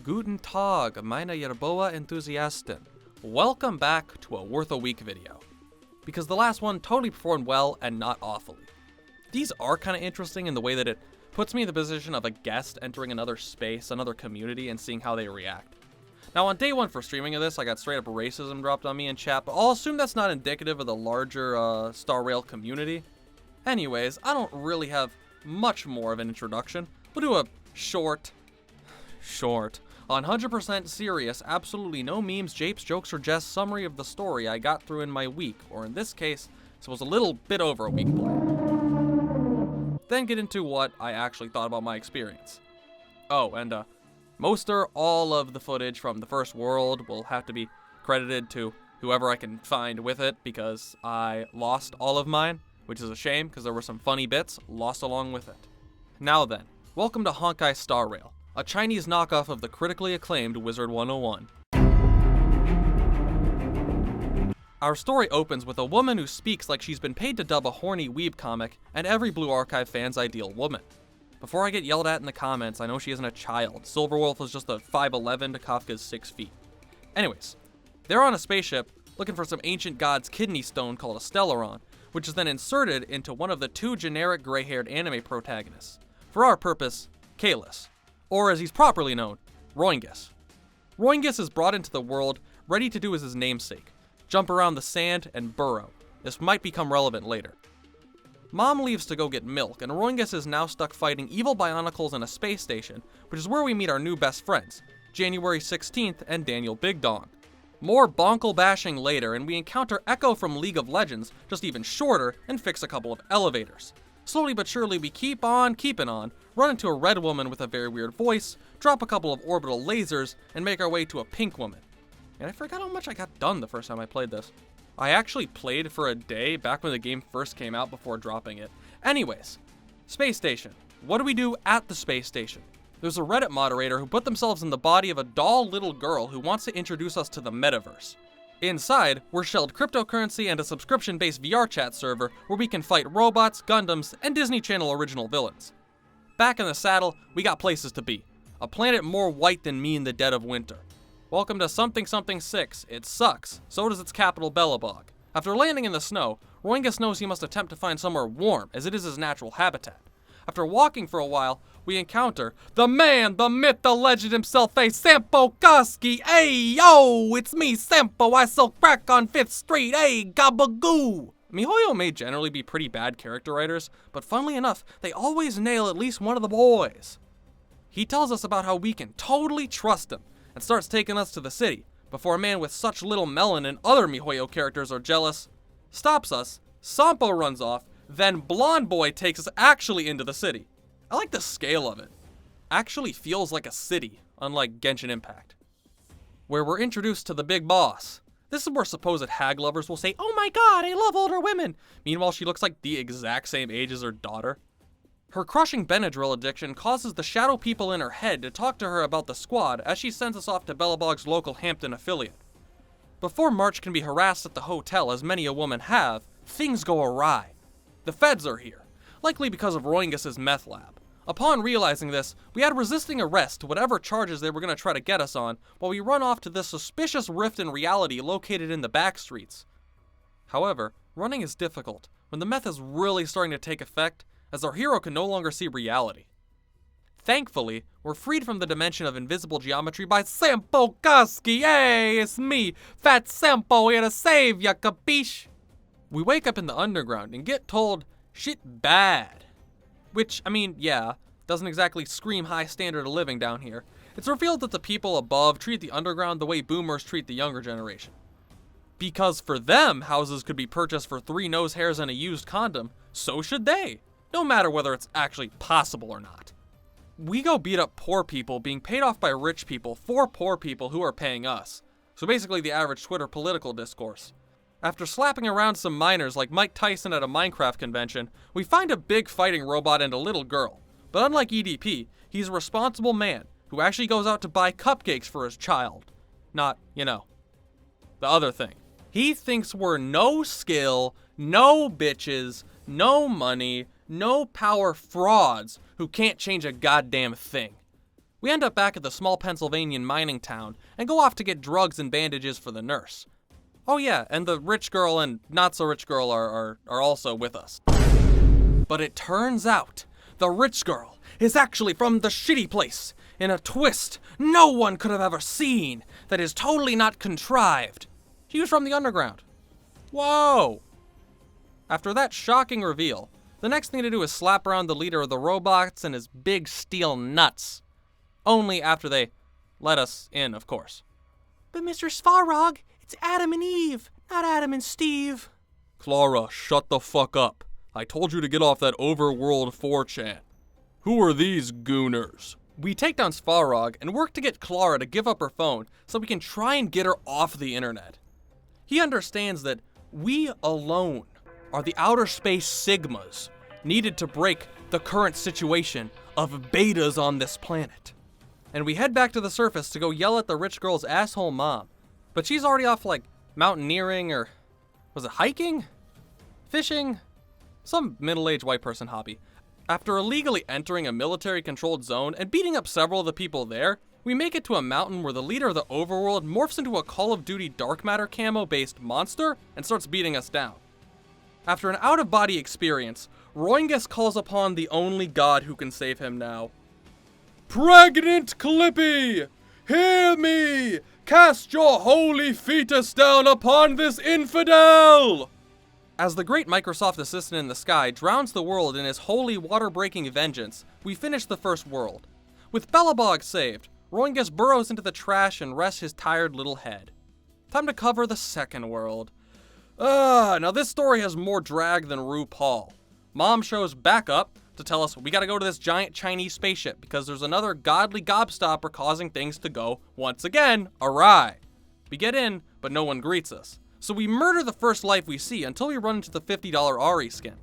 Guten Tag, meine Yerboa Enthusiasten. Welcome back to a Worth a Week video. Because the last one totally performed well and not awfully. These are kind of interesting in the way that it puts me in the position of a guest entering another space, another community, and seeing how they react. Now on day one for streaming of this, I got straight up racism dropped on me in chat, but I'll assume that's not indicative of the larger Starrail community. Anyways, I don't really have much more of an introduction. We'll do a short, 100% serious, absolutely no memes, japes, jokes, or jests summary of the story I got through in my week, or in this case, it was a little bit over a week play. Then get into what I actually thought about my experience. Oh, and most or all of the footage from the first world will have to be credited to whoever I can find with it, because I lost all of mine, which is a shame, because there were some funny bits lost along with it. Now then, welcome to Honkai Starrail, a Chinese knockoff of the critically acclaimed Wizard 101. Our story opens with a woman who speaks like she's been paid to dub a horny weeb comic and every Blue Archive fan's ideal woman. Before I get yelled at in the comments, I know she isn't a child. Silverwolf is just a 5'11" to Kafka's 6 feet. Anyways, they're on a spaceship looking for some ancient god's kidney stone called a Stellaron, which is then inserted into one of the two generic gray-haired anime protagonists. For our purpose, Kalis. Or as he's properly known, Roingus. Roingus is brought into the world, ready to do as his namesake, jump around the sand and burrow. This might become relevant later. Mom leaves to go get milk, and Roingus is now stuck fighting evil bionicles in a space station, which is where we meet our new best friends, January 16th and Daniel Big Dong. More bonkle bashing later, and we encounter Echo from League of Legends, just even shorter, and fix a couple of elevators. Slowly but surely we keep on keeping on, run into a red woman with a very weird voice, drop a couple of orbital lasers, and make our way to a pink woman. And I forgot how much I got done the first time I played this. I actually played for a day back when the game first came out before dropping it. Anyways, space station. What do we do at the space station? There's a Reddit moderator who put themselves in the body of a doll little girl who wants to introduce us to the metaverse. Inside, we're shelled cryptocurrency and a subscription-based VR chat server where we can fight robots, Gundams, and Disney Channel original villains. Back in the saddle, we got places to be. A planet more white than me in the dead of winter. Welcome to something 6. It sucks. So does its capital, Belobog. After landing in the snow, Roingus knows he must attempt to find somewhere warm, as it is his natural habitat. After walking for a while, we encounter the man, the myth, the legend himself, Sampo Koski. Hey, yo, it's me, Sampo. I sell crack on 5th Street. Hey, gabagoo. Mihoyo may generally be pretty bad character writers, but funnily enough, they always nail at least one of the boys. He tells us about how we can totally trust him, and starts taking us to the city, before a man with such little melon and other Mihoyo characters are jealous, stops us, Sampo runs off, then Blonde Boy takes us actually into the city. I like the scale of it. Actually feels like a city, unlike Genshin Impact. Where we're introduced to the big boss. This is where supposed hag lovers will say, "Oh my god, I love older women." Meanwhile, she looks like the exact same age as her daughter. Her crushing Benadryl addiction causes the shadow people in her head to talk to her about the squad as she sends us off to Belobog's local Hampton affiliate. Before March can be harassed at the hotel, as many a woman have, things go awry. The feds are here, likely because of Roingus's meth lab. Upon realizing this, we add resisting arrest to whatever charges they were going to try to get us on, while we run off to this suspicious rift in reality located in the back streets. However, running is difficult when the meth is really starting to take effect, as our hero can no longer see reality. Thankfully, we're freed from the dimension of invisible geometry by Sampo Koski. Hey, it's me, Fat Sampo, here to save ya, capiche? We wake up in the underground and get told shit bad. Which, I mean, yeah, doesn't exactly scream high standard of living down here. It's revealed that the people above treat the underground the way boomers treat the younger generation. Because for them, houses could be purchased for 3 nose hairs and a used condom, so should they, no matter whether it's actually possible or not. We go beat up poor people being paid off by rich people for poor people who are paying us. So basically the average Twitter political discourse. After slapping around some minors like Mike Tyson at a Minecraft convention, we find a big fighting robot and a little girl. But unlike EDP, he's a responsible man who actually goes out to buy cupcakes for his child. Not, the other thing. He thinks we're no skill, no bitches, no money, no power frauds who can't change a goddamn thing. We end up back at the small Pennsylvanian mining town and go off to get drugs and bandages for the nurse. Oh yeah, and the rich girl and not so rich girl are also with us. But it turns out the rich girl is actually from the shitty place in a twist no one could have ever seen that is totally not contrived. She was from the underground. Whoa! After that shocking reveal, the next thing to do is slap around the leader of the robots and his big steel nuts. Only after they let us in, of course. But Mr. Svarog, it's Adam and Eve, not Adam and Steve. Clara, shut the fuck up. I told you to get off that overworld 4chan. Who are these gooners? We take down Svarog and work to get Clara to give up her phone so we can try and get her off the internet. He understands that we alone are the outer space sigmas needed to break the current situation of betas on this planet. And we head back to the surface to go yell at the rich girl's asshole mom. But she's already off like mountaineering or was it hiking? Fishing? Some middle-aged white person hobby. After illegally entering a military-controlled zone and beating up several of the people there, we make it to a mountain where the leader of the overworld morphs into a Call of Duty dark matter camo-based monster and starts beating us down. After an out-of-body experience, Roingus calls upon the only god who can save him now. Pregnant Clippy! Hear me! Cast your holy fetus down upon this infidel! As the great Microsoft assistant in the sky drowns the world in his holy water-breaking vengeance, we finish the first world. With Belobog saved, Roingus burrows into the trash and rests his tired little head. Time to cover the second world. Now this story has more drag than RuPaul. Mom shows back up to tell us we gotta go to this giant Chinese spaceship because there's another godly gobstopper causing things to go, once again, awry. We get in, but no one greets us. So we murder the first life we see until we run into the $50 Ari skin.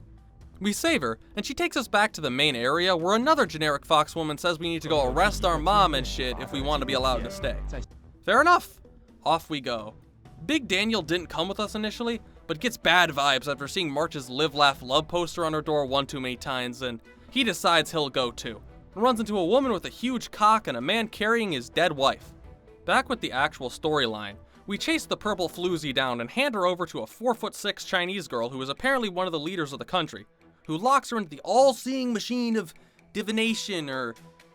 We save her, and she takes us back to the main area where another generic fox woman says we need to go arrest our mom and shit if we want to be allowed to stay. Fair enough. Off we go. Big Daniel didn't come with us initially, but gets bad vibes after seeing March's Live Laugh Love poster on her door one too many times, and he decides he'll go too. And runs into a woman with a huge cock and a man carrying his dead wife. Back with the actual storyline, we chase the purple floozy down and hand her over to a 4'6" Chinese girl who is apparently one of the leaders of the country, who locks her into the all-seeing machine of divination, or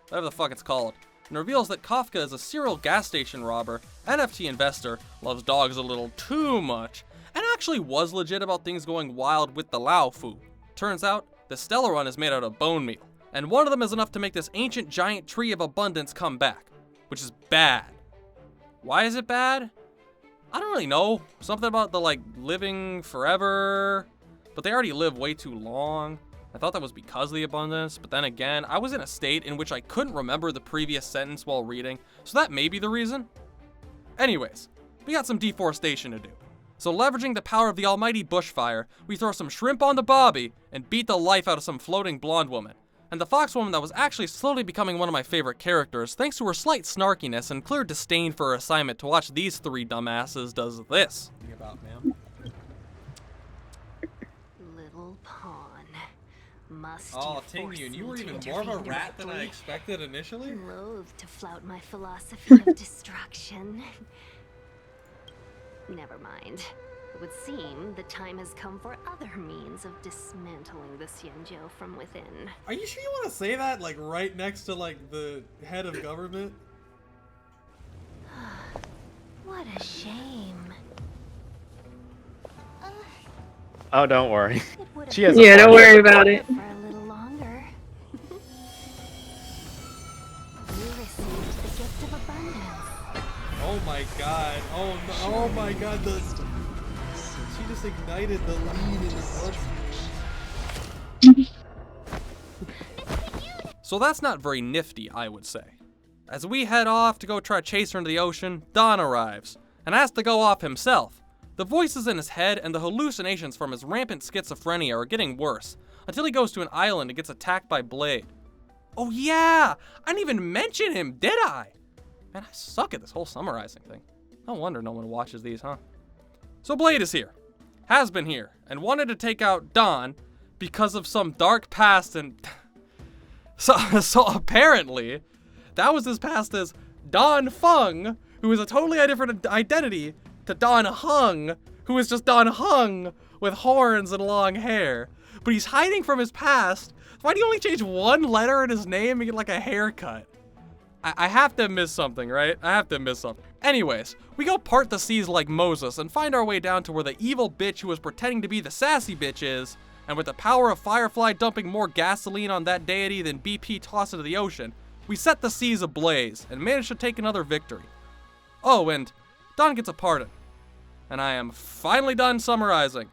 whatever the fuck it's called, and reveals that Kafka is a serial gas station robber, NFT investor, loves dogs a little too much, and actually was legit about things going wild with the Lao Fu. Turns out, the Stellaron is made out of bone meal, and one of them is enough to make this ancient giant tree of abundance come back, which is bad. Why is it bad? I don't really know. Something about the, living forever, but they already live way too long. I thought that was because of the abundance, but then again, I was in a state in which I couldn't remember the previous sentence while reading, so that may be the reason. Anyways, we got some deforestation to do. So leveraging the power of the almighty bushfire, we throw some shrimp on the bobby and beat the life out of some floating blonde woman. And the fox woman that was actually slowly becoming one of my favorite characters thanks to her slight snarkiness and clear disdain for her assignment to watch these three dumbasses does this. About, ma'am. Little pawn. Must Oh, Tingyun, you were even more of a rat than I expected initially? Loathe to flout my philosophy of destruction. Never mind. It would seem the time has come for other means of dismantling the Xianzhou from within. Are you sure you want to say that, right next to, the head of government? What a shame. Oh, don't worry. It She has. Yeah, don't worry about it. For a little longer. You received the gift of abundance. Oh my god. Oh, no, oh my god. She just ignited the lead in the bloodstream. So that's not very nifty, I would say. As we head off to go try to chase her into the ocean, Don arrives, and has to go off himself. The voices in his head and the hallucinations from his rampant schizophrenia are getting worse, until he goes to an island and gets attacked by Blade. Oh yeah! I didn't even mention him, did I? Man, I suck at this whole summarizing thing. No wonder no one watches these, huh? So Blade is here, has been here, and wanted to take out Don because of some dark past and... So apparently, That was his past as Don Fung, who is a totally different identity, to Don Hung, who is just Don Hung with horns and long hair. But he's hiding from his past. Why do you only change one letter in his name and get like a haircut? I have to miss something, right? I have to miss something. Anyways, we go part the seas like Moses and find our way down to where the evil bitch who was pretending to be the sassy bitch is, and with the power of Firefly dumping more gasoline on that deity than BP tossed into the ocean, we set the seas ablaze and manage to take another victory. Oh, and Don gets a pardon. And I am finally done summarizing.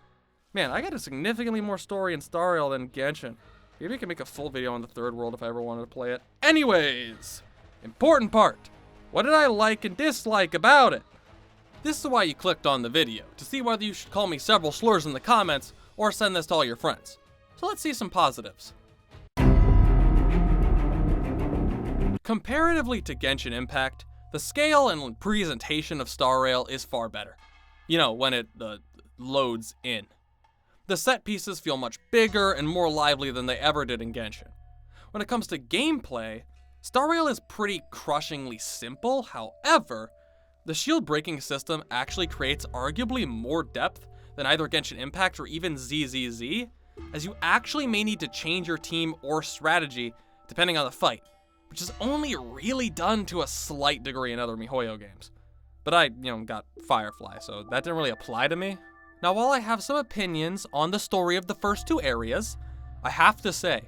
Man, I got a significantly more story in Starrail than Genshin. Maybe I can make a full video on the third world if I ever wanted to play it. Anyways, important part. What did I like and dislike about it? This is why you clicked on the video, to see whether you should call me several slurs in the comments or send this to all your friends. So let's see some positives. Comparatively to Genshin Impact, the scale and presentation of Starrail is far better. You know, when it loads in. The set pieces feel much bigger and more lively than they ever did in Genshin. When it comes to gameplay, Starrail is pretty crushingly simple. However, the shield breaking system actually creates arguably more depth than either Genshin Impact or even ZZZ, as you actually may need to change your team or strategy depending on the fight, which is only really done to a slight degree in other mihoyo games. But I, got Firefly, so that didn't really apply to me. Now, while I have some opinions on the story of the first two areas, I have to say,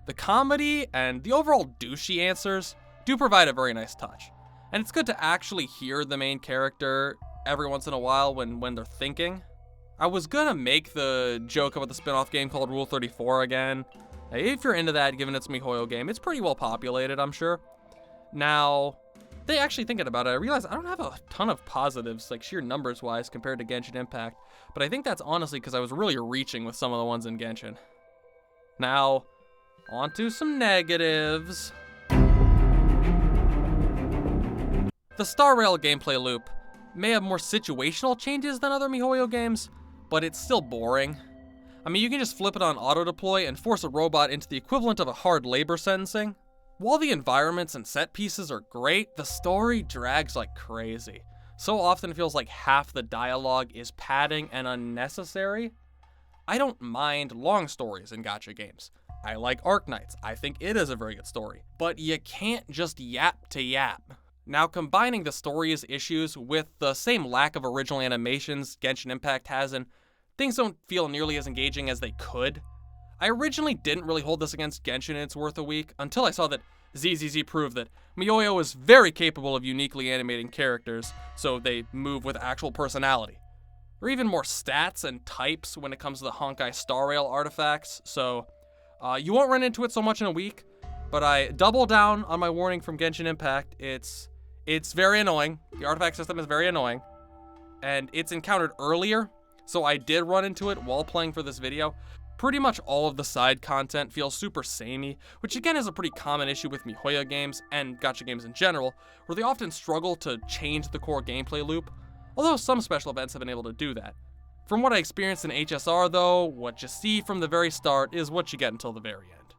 the comedy and the overall douchey answers do provide a very nice touch. And it's good to actually hear the main character every once in a while when they're thinking. I was gonna make the joke about the spin-off game called Rule 34 again. If you're into that, given it's a mihoyo game, it's pretty well populated, I'm sure. Now, actually thinking about it, I realized I don't have a ton of positives, like sheer numbers-wise, compared to Genshin Impact. But I think that's honestly because I was really reaching with some of the ones in Genshin. Now, on to some negatives. The Starrail gameplay loop may have more situational changes than other mihoyo games, but it's still boring. I mean, you can just flip it on auto-deploy and force a robot into the equivalent of a hard labor sentencing. While the environments and set pieces are great, the story drags like crazy. So often it feels like half the dialogue is padding and unnecessary. I don't mind long stories in gacha games. I like Arknights. I think it is a very good story. But you can't just yap to yap. Now, combining the story's issues with the same lack of original animations Genshin Impact has, and things don't feel nearly as engaging as they could. I originally didn't really hold this against Genshin in its worth a week until I saw that ZZZ proved that mihoyo is very capable of uniquely animating characters, so they move with actual personality. Or even more stats and types when it comes to the Honkai Starrail artifacts, so you won't run into it so much in a week, but I double down on my warning from Genshin Impact. It's very annoying. The artifact system is very annoying, and it's encountered earlier, so I did run into it while playing for this video. Pretty much all of the side content feels super samey, which again is a pretty common issue with mihoyo games and gacha games in general, where they often struggle to change the core gameplay loop, although some special events have been able to do that. From what I experienced in HSR though, what you see from the very start is what you get until the very end.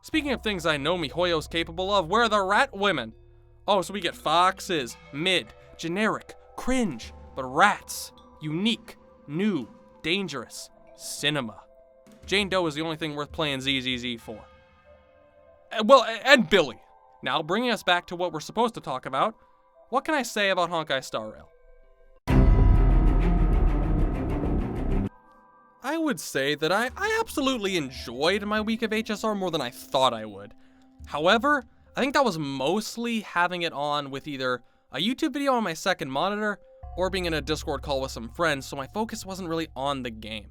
Speaking of things I know mihoyo's capable of, where are the rat women? Oh, so we get foxes, mid, generic, cringe, but rats, unique, new, dangerous, cinema. Jane Doe is the only thing worth playing ZZZ for. Well, and Billy. Now, bringing us back to what we're supposed to talk about, what can I say about Honkai Starrail? I would say that I absolutely enjoyed my week of HSR more than I thought I would. However, I think that was mostly having it on with either a YouTube video on my second monitor or being in a Discord call with some friends, so my focus wasn't really on the game.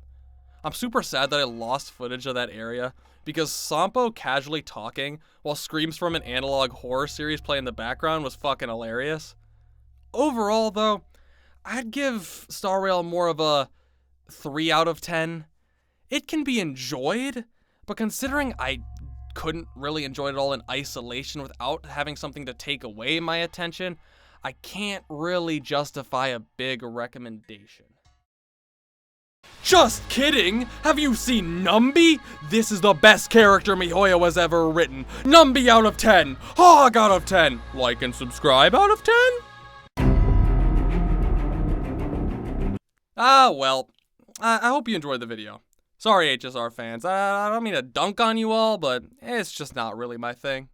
I'm super sad that I lost footage of that area, because Sampo casually talking while screams from an analog horror series play in the background was fucking hilarious. Overall though, I'd give Starrail more of a 3 out of 10. It can be enjoyed, but considering I couldn't really enjoy it all in isolation without having something to take away my attention, I can't really justify a big recommendation. Just kidding! Have you seen Numby? This is the best character mihoyo has ever written. Numby out of 10. Hog out of 10. Like and subscribe out of 10? Ah, well. I hope you enjoyed the video. Sorry, HSR fans. I don't mean to dunk on you all, but it's just not really my thing.